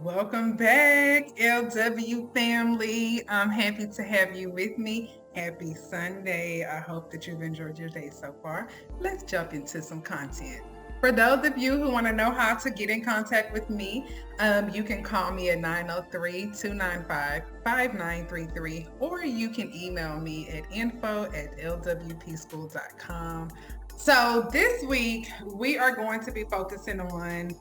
Welcome back, LW family. I'm happy to have you with me. Happy Sunday. I hope that you've enjoyed your day so far. Let's jump into some content. For those of you who want to know how to get in contact with me, you can call me at 903-295-5933, or you can email me at info@lwpschool.com. So this week, we are going to be focusing on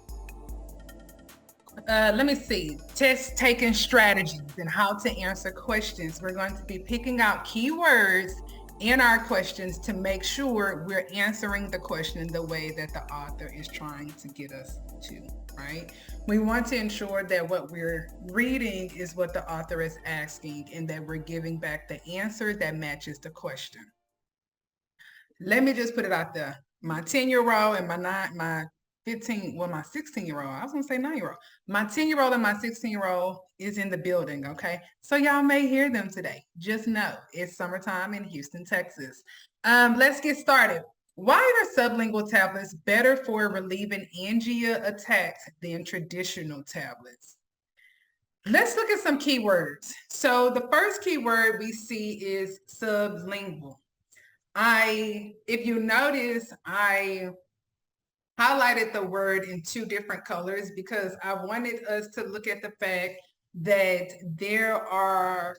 test taking strategies and how to answer questions. We're going to be picking out keywords in our questions to make sure we're answering the question the way that the author is trying to get us to, right? We want to ensure that what we're reading is what the author is asking and that we're giving back the answer that matches the question. Let me just put it out there. My 10-year-old and my 16-year-old, I was gonna say 9-year-old. My 10-year-old and my 16-year-old is in the building, okay? So y'all may hear them today. Just know it's summertime in Houston, Texas. Let's get started. Why are sublingual tablets better for relieving angina attacks than traditional tablets? Let's look at some keywords. So the first keyword we see is sublingual. If you notice, I highlighted the word in two different colors because I wanted us to look at the fact that there are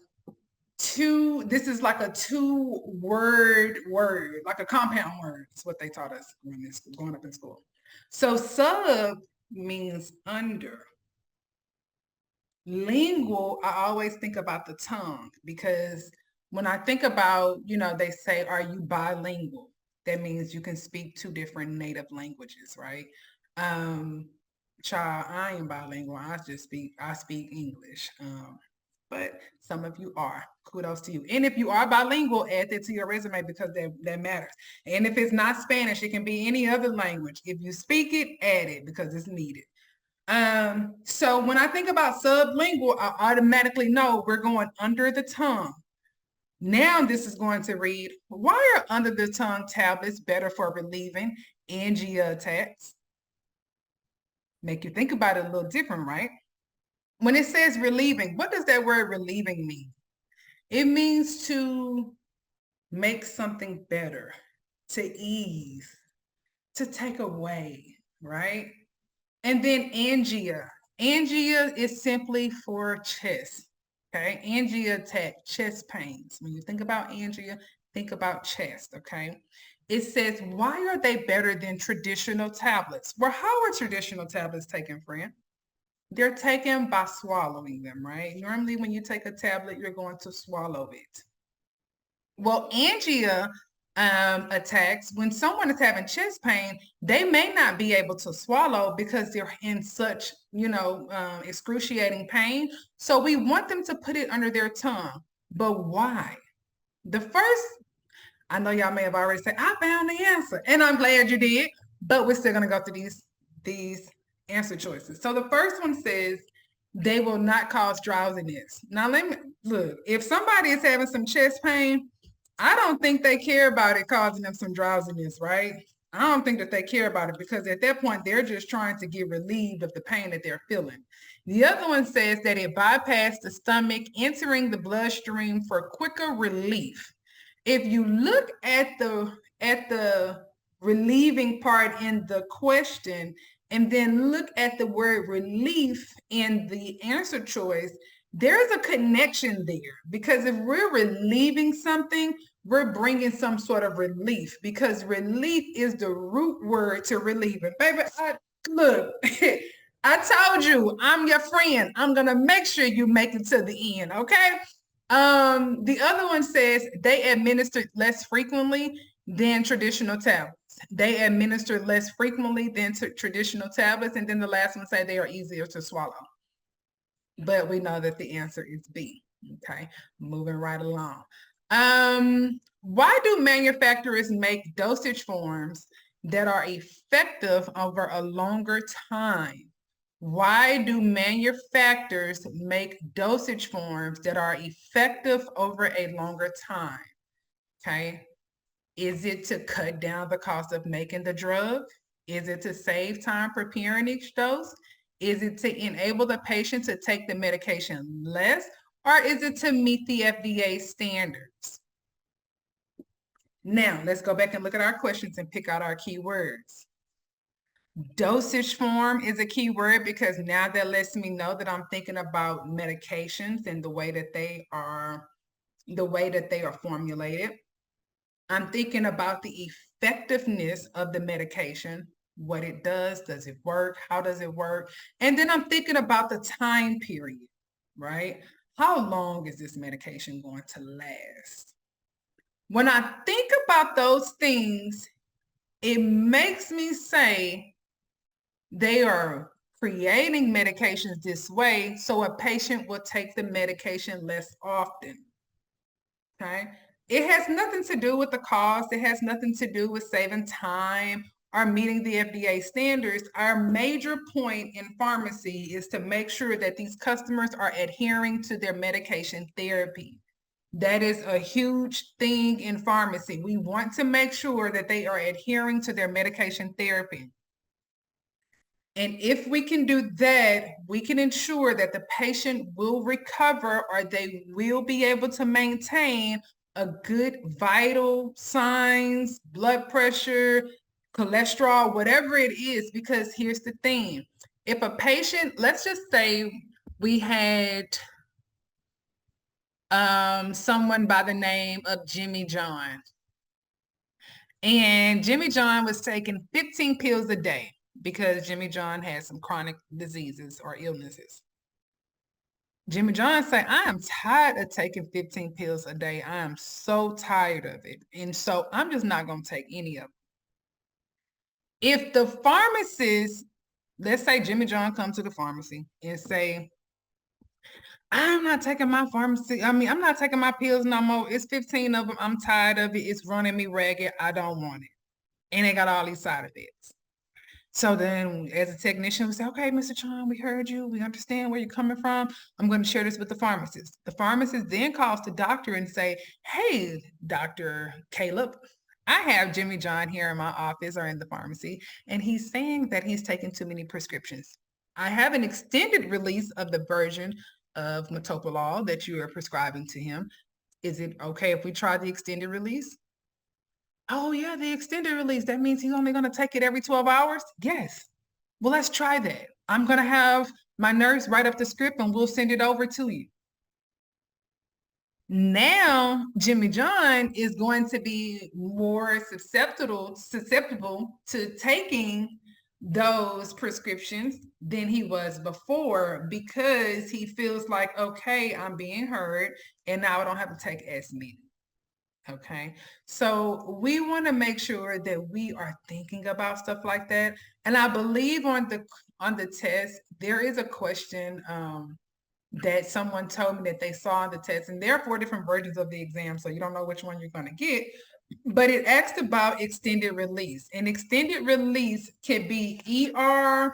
two, this is like a two-word word, like a compound word. That's what they taught us growing up in school. So sub means under. Lingual, I always think about the tongue because when I think about, they say, are you bilingual? That means you can speak two different native languages, right? Child, I am bilingual. I speak English. But some of you are. Kudos to you. And if you are bilingual, add that to your resume because that matters. And if it's not Spanish, it can be any other language. If you speak it, add it because it's needed. So when I think about sublingual, I automatically know we're going under the tongue. Now this is going to read, why are under the tongue tablets better for relieving angina attacks? Make you think about it a little different, right? When it says relieving, what does that word relieving mean? It means to make something better, to ease, to take away, right? And then angina. Angina is simply for chest. Okay, angina attack, chest pains. When you think about angina, think about chest, okay? It says, why are they better than traditional tablets? Well, how are traditional tablets taken, friend? They're taken by swallowing them, right? Normally, when you take a tablet, you're going to swallow it. Well, angina attacks, when someone is having chest pain, they may not be able to swallow because they're in such, excruciating pain. So we want them to put it under their tongue. But why? I know y'all may have already said, I found the answer, and I'm glad you did, but we're still going to go through these answer choices. So the first one says, they will not cause drowsiness. Now, let me look. If somebody is having some chest pain, I don't think they care about it causing them some drowsiness, right? I don't think that they care about it because at that point, they're just trying to get relieved of the pain that they're feeling. The other one says that it bypassed the stomach, entering the bloodstream for quicker relief. If you look at the relieving part in the question and then look at the word relief in the answer choice, there's a connection there because if we're relieving something, we're bringing some sort of relief because relief is the root word to relieving. Baby, look, I told you I'm your friend. I'm going to make sure you make it to the end, okay? The other one says they administer less frequently than traditional tablets. They administer less frequently than traditional tablets. And then the last one say they are easier to swallow. But we know that the answer is B. Okay, moving right along. Why do manufacturers make dosage forms that are effective over a longer time? Why do manufacturers make dosage forms that are effective over a longer time? Okay. Is it to cut down the cost of making the drug? Is it to save time preparing each dose? Is it to enable the patient to take the medication less, or is it to meet the FDA standards? Now, let's go back and look at our questions and pick out our keywords. Dosage form is a key word because now that lets me know that I'm thinking about medications and the way that they are formulated. I'm thinking about the effectiveness of the medication, what it does it work, how does it work? And then I'm thinking about the time period, right? How long is this medication going to last? When I think about those things, it makes me say they are creating medications this way so a patient will take the medication less often. Okay. It has nothing to do with the cost. It has nothing to do with saving time or meeting the FDA standards. Our major point in pharmacy is to make sure that these customers are adhering to their medication therapy. That is a huge thing in pharmacy. We want to make sure that they are adhering to their medication therapy. And if we can do that, we can ensure that the patient will recover or they will be able to maintain a good vital signs, blood pressure, cholesterol, whatever it is, because here's the thing. If a patient, let's just say we had someone by the name of Jimmy John, and Jimmy John was taking 15 pills a day because Jimmy John has some chronic diseases or illnesses. Jimmy John said, I am tired of taking 15 pills a day. I am so tired of it. And so I'm just not going to take any of them. If the pharmacist, let's say Jimmy John comes to the pharmacy and say, I'm not taking my I'm not taking my pills no more. It's 15 of them. I'm tired of it. It's running me ragged. I don't want it. And they got all these side effects. So then as a technician, we say, okay, Mr. John, we heard you. We understand where you're coming from. I'm going to share this with the pharmacist. The pharmacist then calls the doctor and say, hey, Dr. Caleb, I have Jimmy John here in my office or in the pharmacy, and he's saying that he's taking too many prescriptions. I have an extended release of the version of metoprolol that you are prescribing to him. Is it okay if we try the extended release? Oh, yeah, the extended release. That means he's only going to take it every 12 hours? Yes. Well, let's try that. I'm going to have my nurse write up the script and we'll send it over to you. Now, Jimmy John is going to be more susceptible to taking those prescriptions than he was before because he feels like, okay, I'm being heard and now I don't have to take as many. Okay, so we want to make sure that we are thinking about stuff like that. And I believe on the test, there is a question that someone told me that they saw on the test, and there are 4 different versions of the exam, so you don't know which one you're going to get. But it asked about extended release, and extended release can be ER,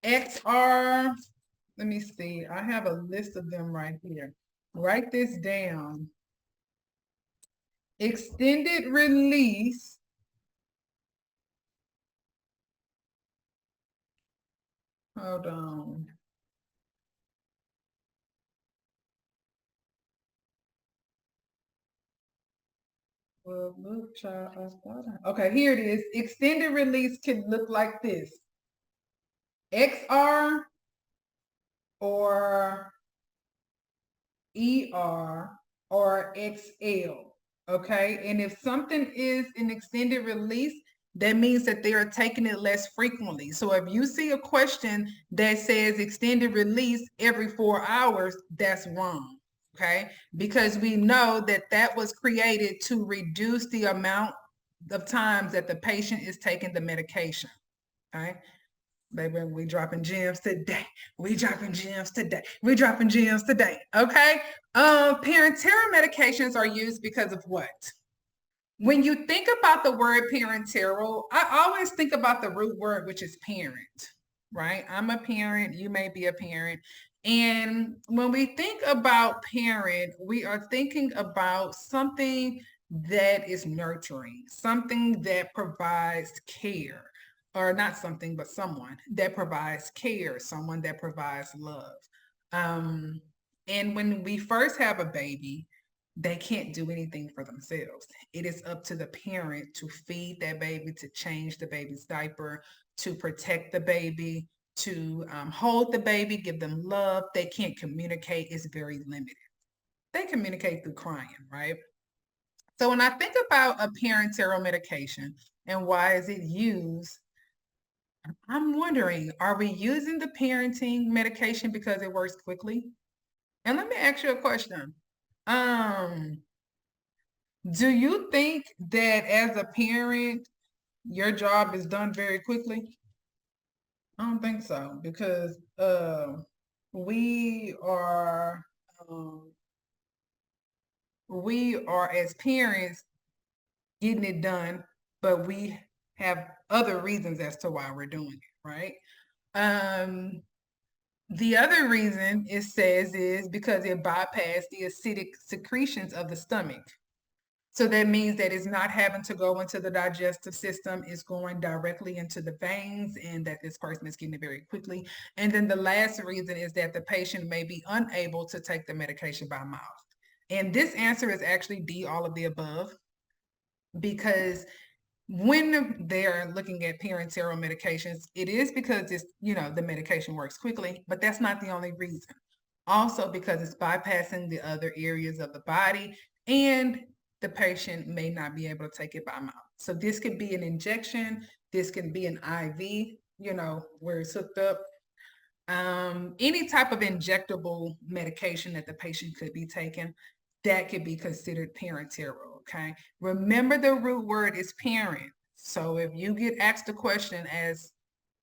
XR. Let me see. I have a list of them right here. Write this down. Extended release hold on. Well, look, child, okay, here it is. Extended release can look like this. XR or ER or XL. Okay, and if something is an extended release, that means that they are taking it less frequently. So if you see a question that says extended release every 4 hours, that's wrong, okay? Because we know that that was created to reduce the amount of times that the patient is taking the medication, okay? Baby, we dropping gems today. We dropping gems today. We dropping gems today. Okay. Parenteral medications are used because of what? When you think about the word parenteral, I always think about the root word, which is parent, right? I'm a parent. You may be a parent. And when we think about parent, we are thinking about something that is nurturing, something that provides care. or not something, but someone that provides care, someone that provides love. And when we first have a baby, they can't do anything for themselves. It is up to the parent to feed that baby, to change the baby's diaper, to protect the baby, to hold the baby, give them love. They can't communicate. It's very limited. They communicate through crying, right? So when I think about a parenteral medication and why is it used, I'm wondering, are we using the parenting medication because it works quickly? And let me ask you a question. Do you think that as a parent, your job is done very quickly? I don't think so because we are um, we are as parents getting it done, but we have other reasons as to why we're doing it, right? The other reason it says is because it bypassed the acidic secretions of the stomach. So that means that it's not having to go into the digestive system, it's going directly into the veins, and that this person is getting it very quickly. And then the last reason is that the patient may be unable to take the medication by mouth. And this answer is actually D, all of the above, because when they're looking at parenteral medications, it is because it's, the medication works quickly, but that's not the only reason. Also because it's bypassing the other areas of the body and the patient may not be able to take it by mouth. So this could be an injection, this can be an IV, where it's hooked up. Any type of injectable medication that the patient could be taking, that could be considered parenteral, okay? Remember the root word is parent. So if you get asked a question as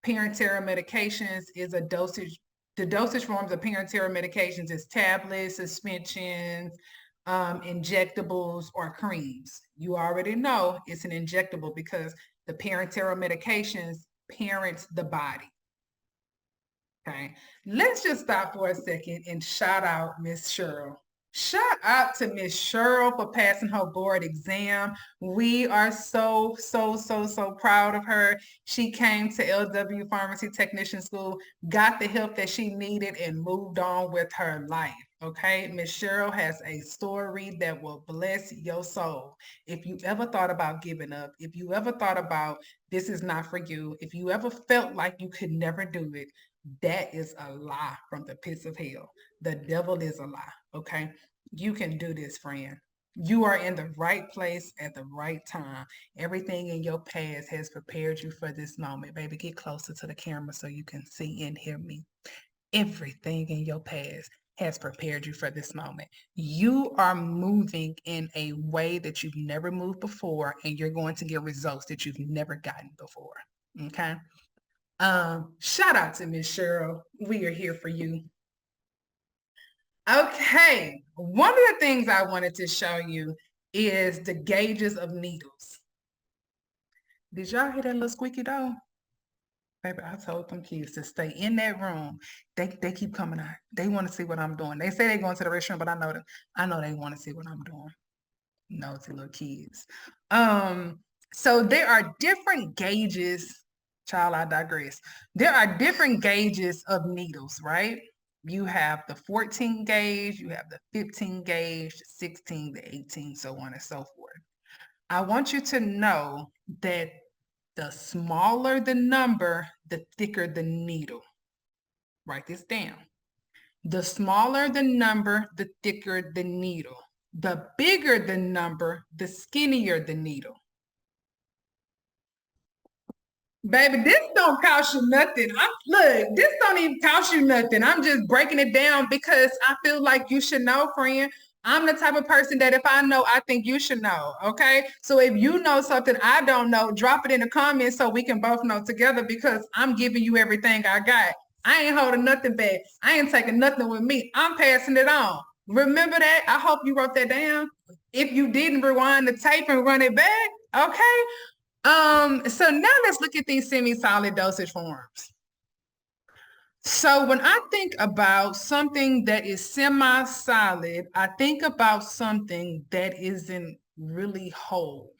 parenteral medications is a dosage, the dosage forms of parenteral medications is tablets, suspensions, injectables, or creams. You already know it's an injectable because the parenteral medications parents the body. Okay, let's just stop for a second and shout out Miss Cheryl. Shout out to Miss Cheryl for passing her board exam. We are so, so, so, so proud of her. She came to LW Pharmacy Technician School, got the help that she needed, and moved on with her life. Okay, Miss Cheryl has a story that will bless your soul. If you ever thought about giving up, if you ever thought about this is not for you, if you ever felt like you could never do it, that is a lie from the pits of hell. The devil is a lie, okay? You can do this, friend. You are in the right place at the right time. Everything in your past has prepared you for this moment. Baby, get closer to the camera so you can see and hear me. Everything in your past has prepared you for this moment. You are moving in a way that you've never moved before, and you're going to get results that you've never gotten before, okay? Shout out to Miss Cheryl. We are here for you. Okay, one of the things I wanted to show you is the gauges of needles. Did y'all hear that little squeaky door? Baby, I told them kids to stay in that room. They keep coming out. They want to see what I'm doing. They say they're going to the restroom, but I know them. I know they want to see what I'm doing. Nosy little kids. So there are different gauges. Child, I digress. There are different gauges of needles, right? You have the 14 gauge, you have the 15 gauge, the 16, the 18, so on and so forth. I want you to know that the smaller the number, the thicker the needle. Write this down. The smaller the number, the thicker the needle. The bigger the number, the skinnier the needle. Baby, this don't cost you nothing. Look, this don't even cost you nothing. I'm just breaking it down because I feel like you should know, friend. I'm the type of person that if I know, I think you should know. Okay. So if you know something I don't know, drop it in the comments so we can both know together because I'm giving you everything I got. I ain't holding nothing back. I ain't taking nothing with me. I'm passing it on. Remember that? I hope you wrote that down. If you didn't, rewind the tape and run it back. Okay. So now let's look at these semi-solid dosage forms. So when I think about something that is semi-solid, I think about something that isn't really whole,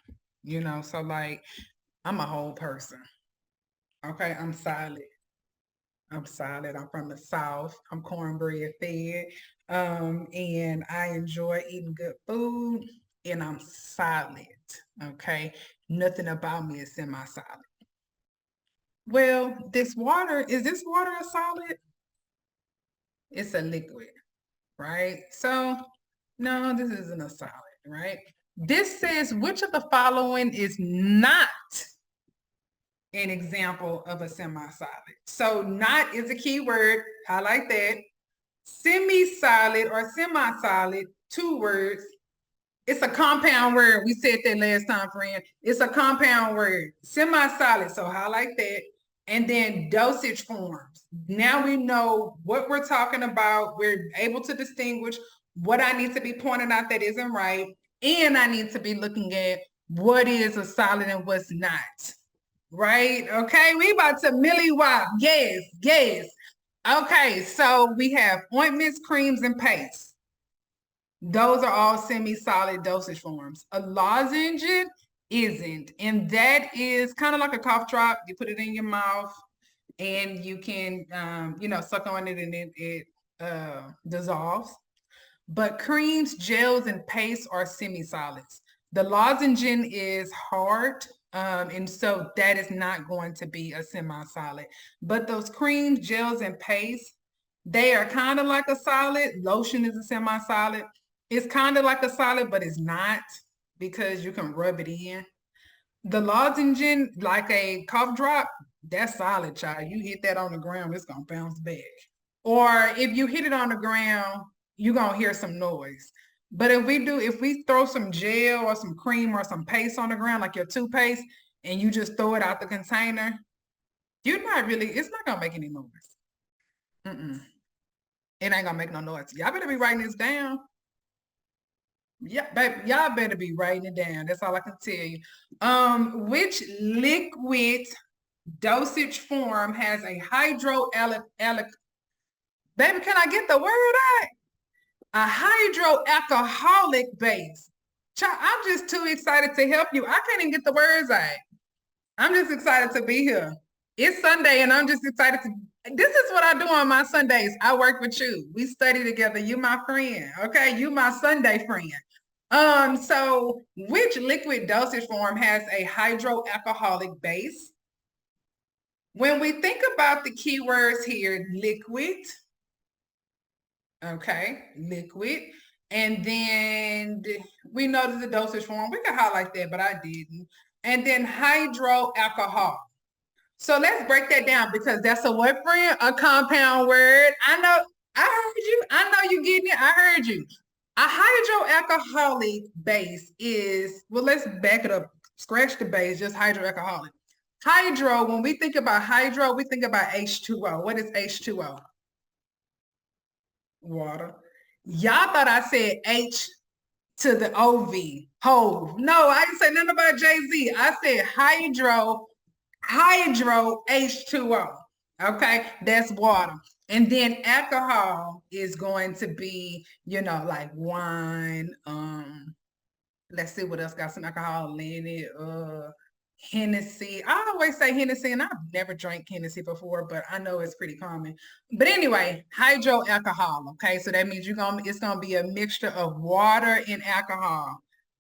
so like I'm a whole person. Okay, I'm solid. I'm solid. I'm from the South. I'm cornbread fed. And I enjoy eating good food and I'm solid. Okay. Nothing about me is semi-solid. Well, is this water a solid? It's a liquid, right? So, no, this isn't a solid, right? This says which of the following is not an example of a semi-solid. So not is a key word. I like that. Semi-solid or semi-solid, 2 words. It's a compound word. We said that last time, friend. It's a compound word. Semi-solid, so highlight that. And then dosage forms. Now we know what we're talking about. We're able to distinguish what I need to be pointing out that isn't right. And I need to be looking at what is a solid and what's not. Right? Okay, we about to milly wop. Yes, yes. Okay, so we have ointments, creams, and pastes. Those are all semi-solid dosage forms. A lozenge isn't, and that is kind of like a cough drop. You put it in your mouth, and you can, suck on it, and it dissolves. But creams, gels, and pastes are semi-solids. The lozenge is hard, and so that is not going to be a semi-solid. But those creams, gels, and pastes, they are kind of like a solid. Lotion is a semi-solid. It's kind of like a solid, but it's not because you can rub it in. The lozenge, like a cough drop, that's solid, child. You hit that on the ground, it's gonna bounce back. Or if you hit it on the ground, you're gonna hear some noise. But if we throw some gel or some cream or some paste on the ground, like your toothpaste, and you just throw it out the container, it's not gonna make any noise. Mm-mm. It ain't gonna make no noise. Y'all better be writing this down. Yeah, baby, y'all better be writing it down. That's all I can tell you. Which liquid dosage form has a hydroalcoholic? Baby, can I get the word out? A hydroalcoholic base. Child, I'm just too excited to help you. I can't even get the words out. I'm just excited to be here. It's Sunday, and I'm just excited to. This is what I do on my Sundays. I work with you. We study together. You my friend. Okay, you my Sunday friend. So which liquid dosage form has a hydroalcoholic base? When we think about the keywords here, liquid, okay, liquid, and then we noticed the dosage form. We could highlight that, but I didn't. And then hydroalcohol. So let's break that down because that's a what, friend? A compound word. I know, I heard you. I know you getting it. I heard you. A hydroalcoholic base is, well, let's back it up. Scratch the base, just hydroalcoholic. Hydro, when we think about hydro, we think about H2O. What is H2O? Water. Y'all thought I said H to the OV. Hove. No, I didn't say nothing about Jay-Z. I said hydro H2O. Okay, that's water. And then alcohol is going to be, like wine. Let's see what else got some alcohol in it. Hennessy. I always say Hennessy, and I've never drank Hennessy before, but I know it's pretty common. But anyway, hydroalcohol. Okay, so that means it's gonna be a mixture of water and alcohol.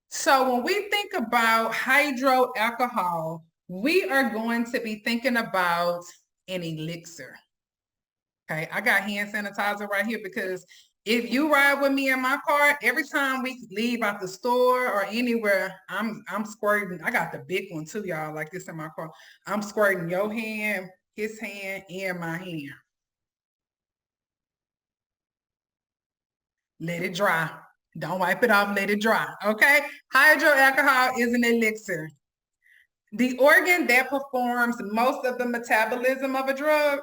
So when we think about hydroalcohol, we are going to be thinking about an elixir. Okay, I got hand sanitizer right here because if you ride with me in my car, every time we leave out the store or anywhere, I'm squirting. I got the big one too, y'all, like this in my car. I'm squirting your hand, his hand, and my hand. Let it dry. Don't wipe it off, let it dry. Okay? Hydroalcohol is an elixir. The organ that performs most of the metabolism of a drug.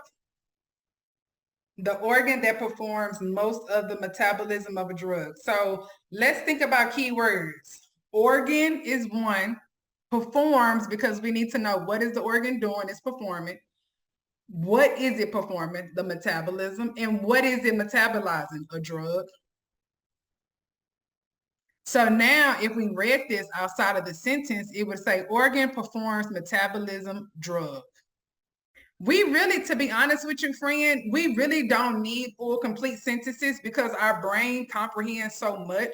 The organ that performs most of the metabolism of a drug. So let's think about keywords. Organ is one. Performs, because we need to know what is the organ doing, it's performing. What is it performing? The metabolism. And what is it metabolizing? A drug. So now if we read this outside of the sentence, it would say organ performs metabolism drug. We really, to be honest with you, friend, we really don't need full complete sentences because our brain comprehends so much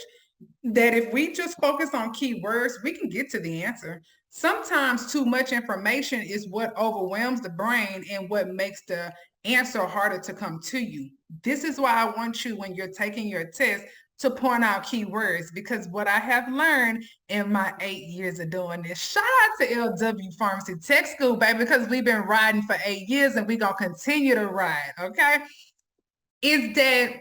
that if we just focus on keywords, we can get to the answer. Sometimes too much information is what overwhelms the brain and what makes the answer harder to come to you. This is why I want you, when you're taking your test, to point out keywords, because what I have learned in my 8 years of doing this, shout out to LW Pharmacy Tech School, baby, because we've been riding for 8 years and we're going to continue to ride, okay? Is that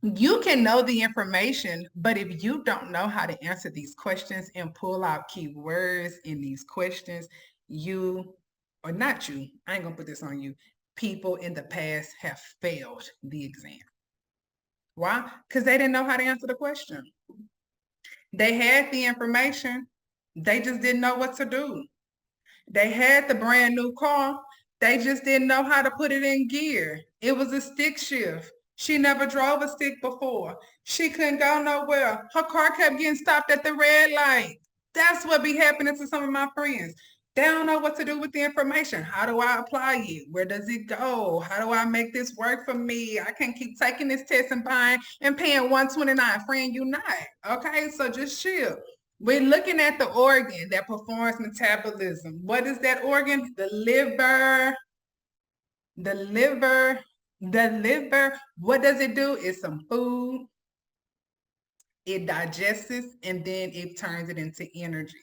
you can know the information, but if you don't know how to answer these questions and pull out keywords in these questions, you, or not you, I ain't gonna put this on you, people in the past have failed the exam. Why? Because they didn't know how to answer the question. They had the information, they just didn't know what to do. They had the brand new car, they just didn't know how to put it in gear. It was a stick shift. She never drove a stick before. She couldn't go nowhere. Her car kept getting stopped at the red light. That's what be happening to some of my friends. They don't know what to do with the information. How do I apply it? Where does it go? How do I make this work for me? I can't keep taking this test and buying and paying $129. Friend, you not. Okay, so just chill. We're looking at the organ that performs metabolism. What is that organ? The liver. The liver. The liver. What does it do? It's some food. It digests it, and then it turns it into energy.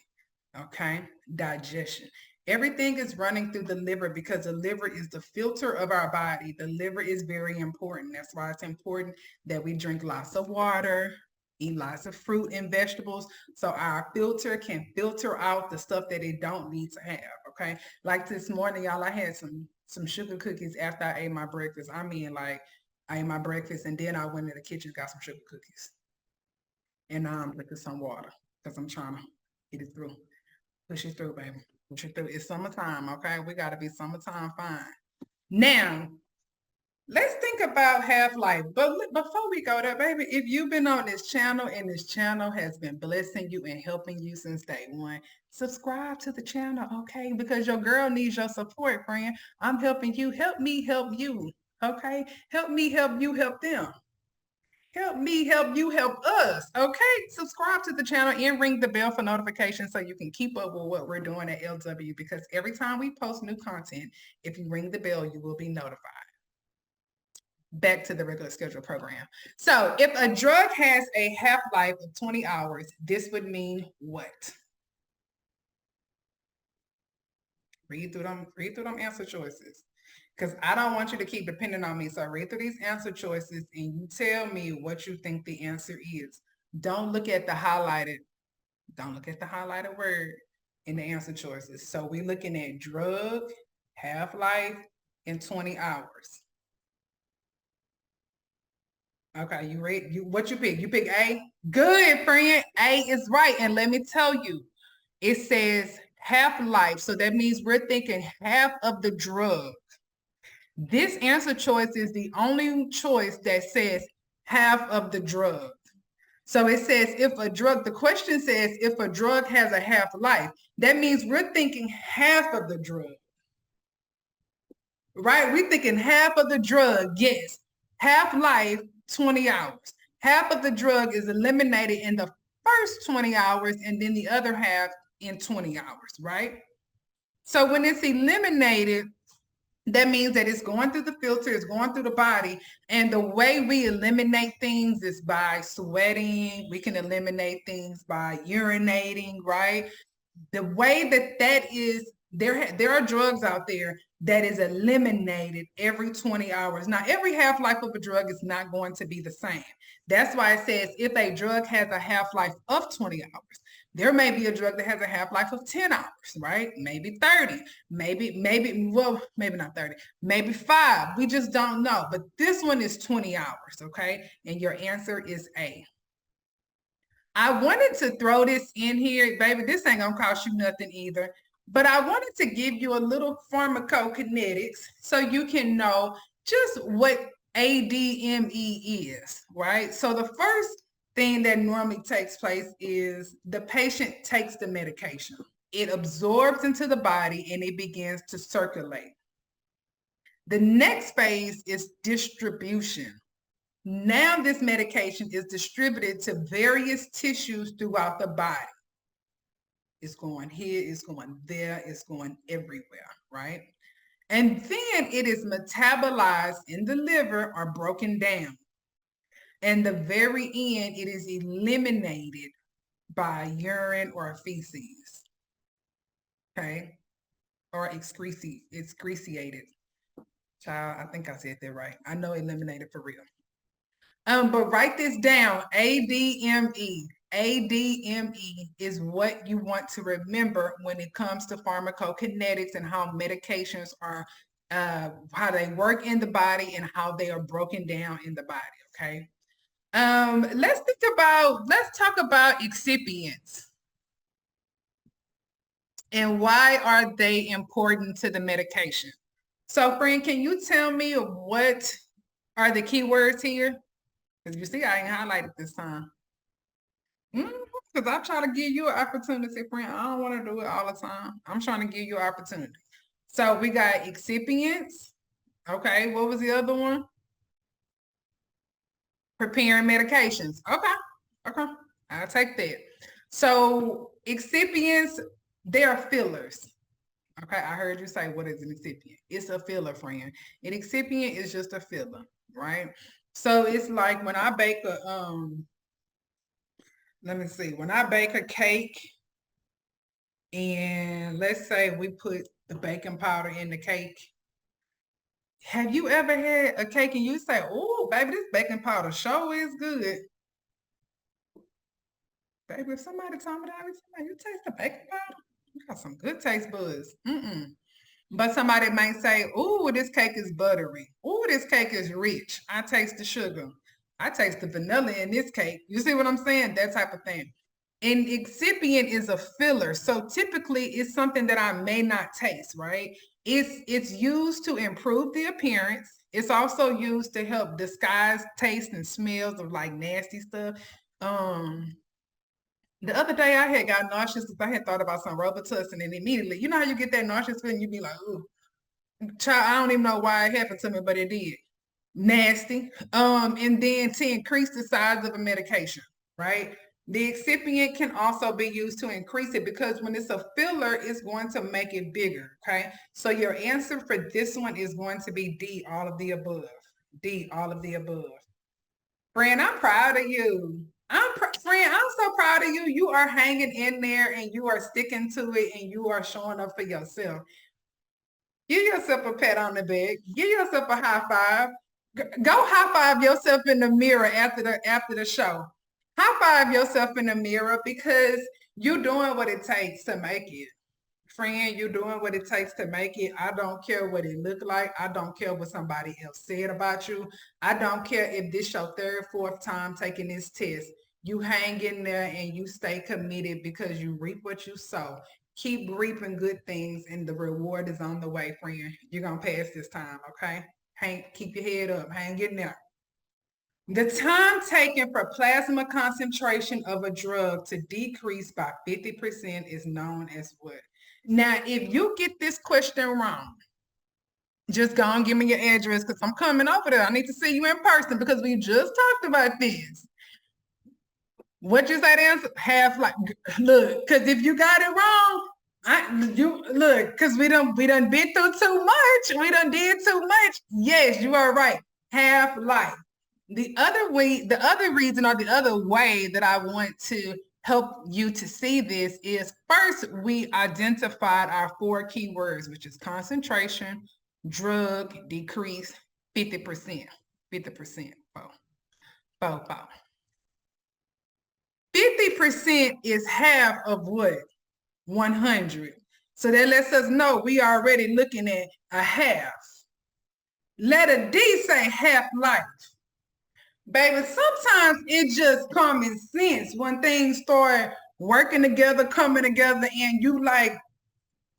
Okay, digestion. Everything is running through the liver because the liver is the filter of our body. The liver is very important. That's why it's important that we drink lots of water, eat lots of fruit and vegetables, so our filter can filter out the stuff that it don't need to have. Okay, like this morning, y'all, I had some sugar cookies after I ate my breakfast. I mean, like, I ate my breakfast and then I went in the kitchen, got some sugar cookies, and now I'm drinking some water because I'm trying to get it through. Push it through, baby. Push it through. It's summertime, okay? We got to be summertime fine. Now, let's think about half-life. But before we go there, baby, if you've been on this channel and this channel has been blessing you and helping you since day one, subscribe to the channel, okay? Because your girl needs your support, friend. I'm helping you. Help me help you, okay? Help me help you help them. Help me help you help us, okay? Subscribe to the channel and ring the bell for notifications so you can keep up with what we're doing at LW, because every time we post new content, if you ring the bell, you will be notified. Back to the regular schedule program. So if a drug has a half-life of 20 hours, this would mean what? Read through them answer choices, because I don't want you to keep depending on me. So read through these answer choices and you tell me what you think the answer is. Don't look at the highlighted word in the answer choices. So we're looking at drug, half-life, and 20 hours. Okay, you read what you pick? You pick A? Good, friend. A is right. And let me tell you, it says half-life. So that means we're thinking half of the drug. This answer choice is the only choice that says half of the drug. So it says if a drug, the question says if a drug has a half-life, that means we're thinking half of the drug, right? We're thinking half of the drug, yes. Half-life, 20 hours. Half of the drug is eliminated in the first 20 hours and then the other half in 20 hours, right? So when it's eliminated, that means that it's going through the filter, it's going through the body. And the way we eliminate things is by sweating. We can eliminate things by urinating, right? The way that is, there are drugs out there that is eliminated every 20 hours. Now, every half-life of a drug is not going to be the same. That's why it says if a drug has a half-life of 20 hours, there may be a drug that has a half-life of 10 hours, right? Maybe 30, maybe not 30, maybe 5. We just don't know. But this one is 20 hours, okay? And your answer is A. I wanted to throw this in here, baby. This ain't gonna cost you nothing either. But I wanted to give you a little pharmacokinetics so you can know just what ADME is, right? So the first thing that normally takes place is the patient takes the medication. It absorbs into the body and it begins to circulate. The next phase is distribution. Now this medication is distributed to various tissues throughout the body. It's going here, it's going there, it's going everywhere, right? And then it is metabolized in the liver or broken down. And the very end, it is eliminated by urine or feces, okay? Or excreciated. Child, I think I said that right. I know eliminated for real. But write this down, ADME. ADME is what you want to remember when it comes to pharmacokinetics and how medications are, how they work in the body and how they are broken down in the body, okay? Let's talk about excipients. And why are they important to the medication? So, friend, can you tell me what are the key words here? Because you see, I ain't highlighted this time. Because I'm trying to give you an opportunity, friend. I don't want to do it all the time. I'm trying to give you an opportunity. So we got excipients. Okay, what was the other one? Preparing medications. Okay, I'll take that. So excipients, they are fillers. Okay, I heard you say, what is an excipient? It's a filler, friend. An excipient is just a filler, right? So it's like when I bake a, let me see, when I bake a cake and let's say we put the baking powder in the cake. Have you ever had a cake and you say, oh, baby, this baking powder sure is good. Baby, if somebody told me that, I would say, you taste the baking powder? You got some good taste buds. But somebody might say, oh, this cake is buttery. Oh, this cake is rich. I taste the sugar. I taste the vanilla in this cake. You see what I'm saying? That type of thing. An excipient is a filler. So typically it's something that I may not taste, right? It's used to improve the appearance. It's also used to help disguise taste and smells of like nasty stuff. The other day I had got nauseous because I had thought about some Robitussin and immediately, you know how you get that nauseous feeling, you be like, ooh, child, I don't even know why it happened to me, but it did. Nasty. And then to increase the size of a medication, right? The excipient can also be used to increase it because when it's a filler, it's going to make it bigger, okay? So your answer for this one is going to be D, all of the above. D, all of the above. Friend, I'm proud of you. Friend, I'm so proud of you. You are hanging in there and you are sticking to it and you are showing up for yourself. Give yourself a pat on the back. Give yourself a high five. Go high five yourself in the mirror after the show. High five yourself in the mirror because you're doing what it takes to make it. Friend, you're doing what it takes to make it. I don't care what it looked like. I don't care what somebody else said about you. I don't care if this your third, fourth time taking this test. You hang in there and you stay committed because you reap what you sow. Keep reaping good things and the reward is on the way, friend. You're going to pass this time, okay? Keep your head up. Hang in there. The time taken for plasma concentration of a drug to decrease by 50% is known as what? Now, if you get this question wrong, just go and give me your address because I'm coming over there. I need to see you in person because we just talked about this. What you say the answer? Half like, look, because if you got it wrong, look, because we done been through too much. We done did too much. Yes, you are right. Half life. The other reason or the other way that I want to help you to see this is first, we identified our 4 keywords, which is concentration, drug, decrease, 50%. 50%. 50% is half of what? 100. So that lets us know we are already looking at a half. Letter D say half life. Baby, sometimes it's just common sense when things start working together, coming together, and you like,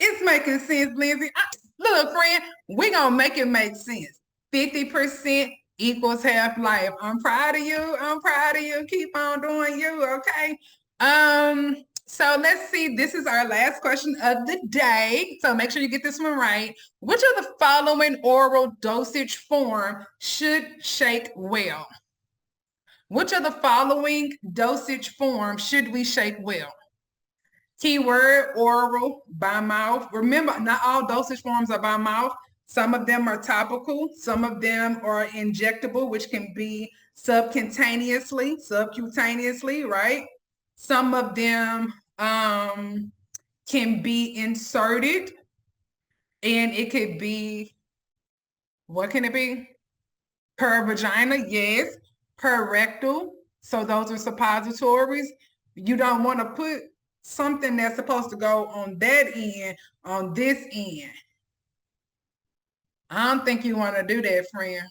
it's making sense, Lindsay. Look, friend, we gonna make it make sense. 50% equals half life. I'm proud of you. I'm proud of you. Keep on doing you, okay? So let's see. This is our last question of the day. So make sure you get this one right. Which of the following oral dosage form should shake well? Which of the following dosage form should we shake well? Keyword oral, by mouth. Remember, not all dosage forms are by mouth. Some of them are topical. Some of them are injectable, which can be subcutaneously, right? Some of them can be inserted, and it could be, what can it be? Per vagina, yes. Per rectal, so those are suppositories. You don't want to put something that's supposed to go on that end on this end. I don't think you want to do that, friend.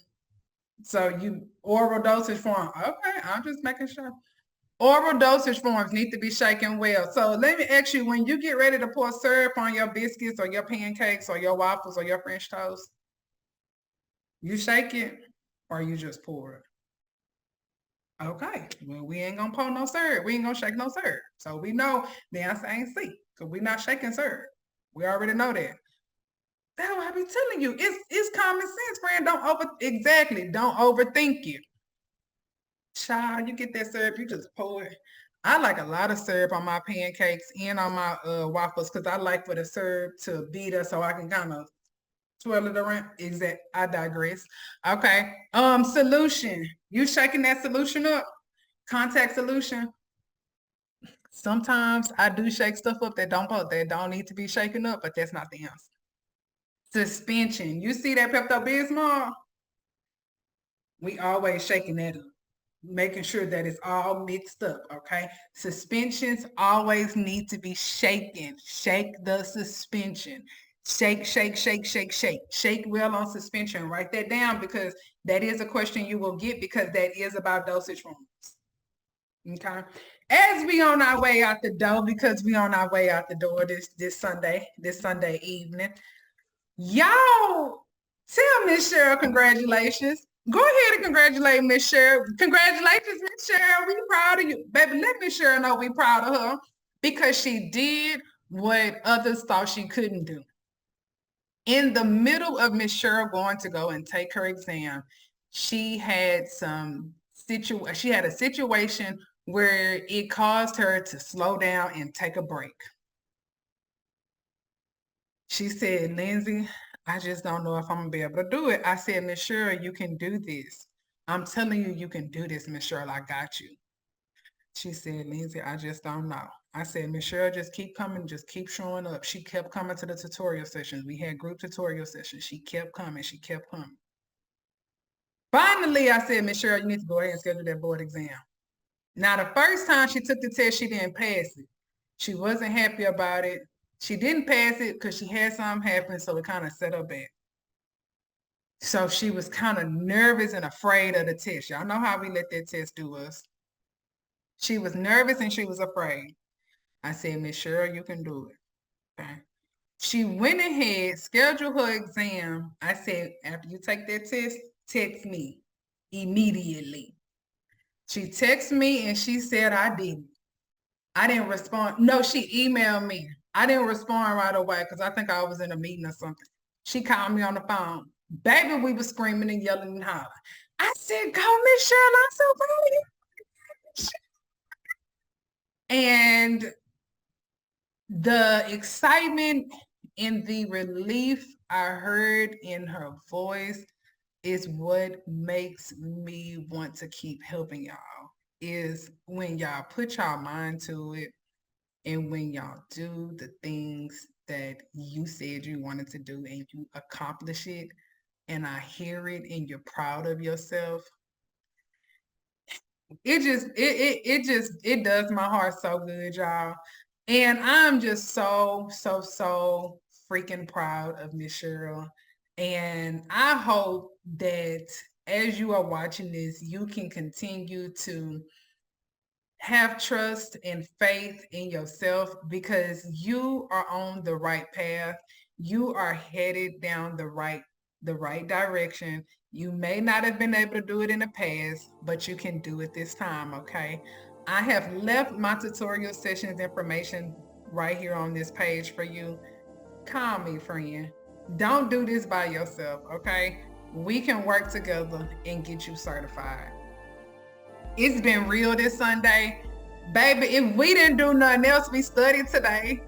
So you oral dosage form. Okay, I'm just making sure. Oral dosage forms need to be shaken well. So let me ask you, when you get ready to pour syrup on your biscuits or your pancakes or your waffles or your French toast, you shake it or you just pour it? Okay, well, we ain't gonna pour no syrup. We ain't gonna shake no syrup. So we know the answer ain't C, because we're not shaking syrup. We already know that. That's what I be telling you. It's common sense, friend. Don't overthink it. Child, you get that syrup, you just pour it. I like a lot of syrup on my pancakes and on my waffles because I like for the syrup to beat us so I can kind of swirl it around. I digress. Okay. Solution. You shaking that solution up? Contact solution. Sometimes I do shake stuff up that don't need to be shaken up, but that's not the answer. Suspension. You see that Pepto-Bismol? We always shaking that up, making sure that it's all mixed up, okay? Suspensions always need to be shaken. Shake the suspension. Shake, shake, shake, shake, shake. Shake well on suspension. Write that down because that is a question you will get because that is about dosage forms. Okay. As we on our way out the door, because we on our way out the door this Sunday evening, y'all tell Miss Cheryl congratulations. Go ahead and congratulate Miss Cheryl. Congratulations, Miss Cheryl. We proud of you. Baby, let Miss Cheryl know we proud of her because she did what others thought she couldn't do. In the middle of Miss Cheryl going to go and take her exam, she had a situation where it caused her to slow down and take a break. She said, Lindsay, I just don't know if I'm gonna be able to do it. I said, Miss Cheryl, you can do this. I'm telling you, you can do this, Miss Cheryl. I got you. She said, Lindsay, I just don't know. I said, Miss Cheryl, just keep coming, just keep showing up. She kept coming to the tutorial sessions. We had group tutorial sessions. She kept coming, she kept coming. Finally, I said, Miss Cheryl, you need to go ahead and schedule that board exam. Now, the first time she took the test, she didn't pass it. She wasn't happy about it. She didn't pass it because she had something happen, so it kind of set her back. So she was kind of nervous and afraid of the test. Y'all know how we let that test do us. She was nervous and she was afraid. I said, Miss Cheryl, you can do it. Okay. She went ahead, scheduled her exam. I said, after you take that test, text me immediately. She texted me and she said I didn't. I didn't respond. No, she emailed me. I didn't respond right away because I think I was in a meeting or something. She called me on the phone. Baby, we were screaming and yelling and hollering. I said, go, Miss Cheryl, I'm so proud of you. And the excitement and the relief I heard in her voice is what makes me want to keep helping y'all. Is when y'all put y'all mind to it and when y'all do the things that you said you wanted to do and you accomplish it and I hear it and you're proud of yourself, it does my heart so good, y'all. And I'm just so freaking proud of Miss Cheryl. And I hope that as you are watching this, you can continue to have trust and faith in yourself because you are on the right path. You are headed down the right direction. You may not have been able to do it in the past, but you can do it this time, okay? I have left my tutorial sessions information right here on this page for you. Call me, friend. Don't do this by yourself, okay? We can work together and get you certified. It's been real this Sunday. Baby, if we didn't do nothing else, we studied today.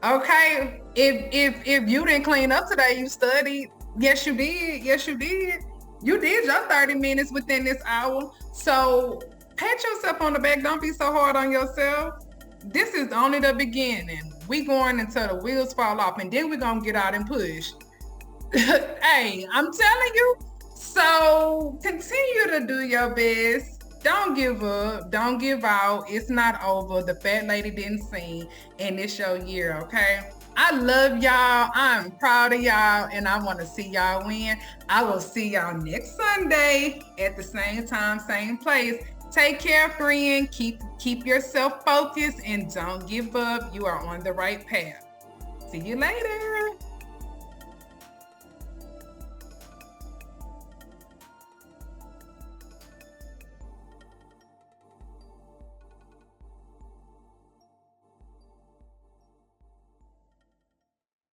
Okay? If you didn't clean up today, you studied. Yes, you did. Yes, you did. You did your 30 minutes within this hour. So pat yourself on the back. Don't be so hard on yourself. This is only the beginning. We going until the wheels fall off, and then we're going to get out and push. Hey, I'm telling you. So continue to do your best. Don't give up. Don't give out. It's not over. The fat lady didn't sing, and it's your year, okay? I love y'all. I'm proud of y'all, and I want to see y'all win. I will see y'all next Sunday at the same time, same place. Take care, friend. Keep yourself focused and don't give up. You are on the right path. See you later.